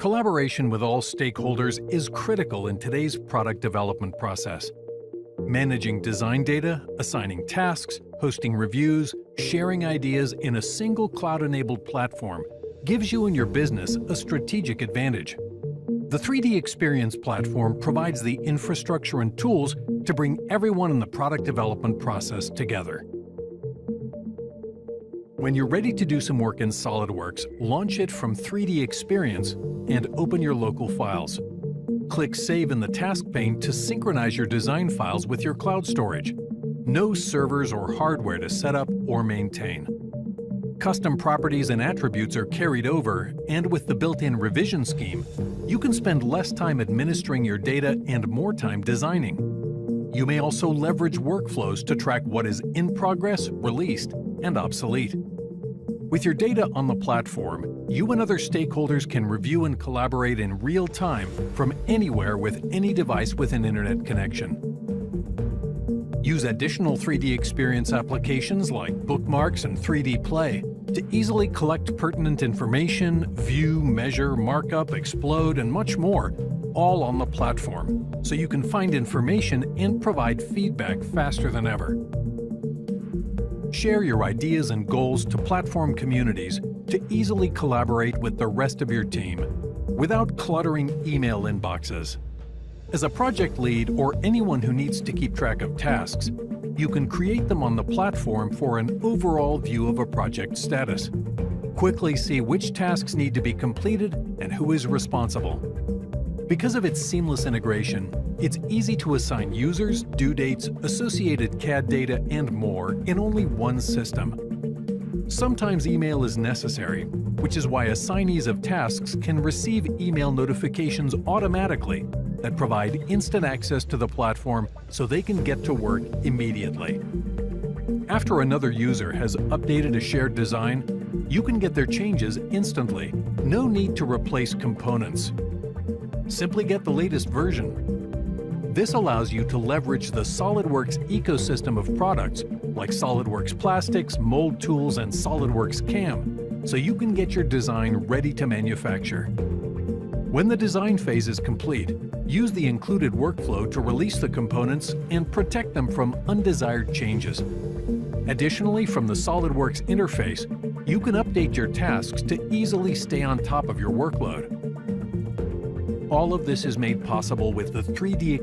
Collaboration with all stakeholders is critical in today's product development process. Managing design data, assigning tasks, hosting reviews, sharing ideas in a single cloud-enabled platform gives you and your business a strategic advantage. The 3D Experience platform provides the infrastructure and tools to bring everyone in the product development process together. When you're ready to do some work in SOLIDWORKS, launch it from 3D Experience and open your local files. Click Save in the task pane to synchronize your design files with your cloud storage. No servers or hardware to set up or maintain. Custom properties and attributes are carried over, and with the built-in revision scheme, you can spend less time administering your data and more time designing. You may also leverage workflows to track what is in progress, released, and obsolete. With your data on the platform, you and other stakeholders can review and collaborate in real time from anywhere with any device with an internet connection. Use additional 3D Experience applications like Bookmarks and 3D Play to easily collect pertinent information, view, measure, markup, explode, and much more, all on the platform, so you can find information and provide feedback faster than ever. Share your ideas and goals to platform communities to easily collaborate with the rest of your team without cluttering email inboxes. As a project lead or anyone who needs to keep track of tasks, you can create them on the platform for an overall view of a project status. Quickly see which tasks need to be completed and who is responsible. Because of its seamless integration, it's easy to assign users, due dates, associated CAD data, and more in only one system. Sometimes email is necessary, which is why assignees of tasks can receive email notifications automatically that provide instant access to the platform so they can get to work immediately. After another user has updated a shared design, you can get their changes instantly. No need to replace components. Simply get the latest version. This allows you to leverage the SOLIDWORKS ecosystem of products like SOLIDWORKS Plastics, Mold Tools, and SOLIDWORKS CAM, so you can get your design ready to manufacture. When the design phase is complete, use the included workflow to release the components and protect them from undesired changes. Additionally, from the SOLIDWORKS interface, you can update your tasks to easily stay on top of your workload. All of this is made possible with the 3D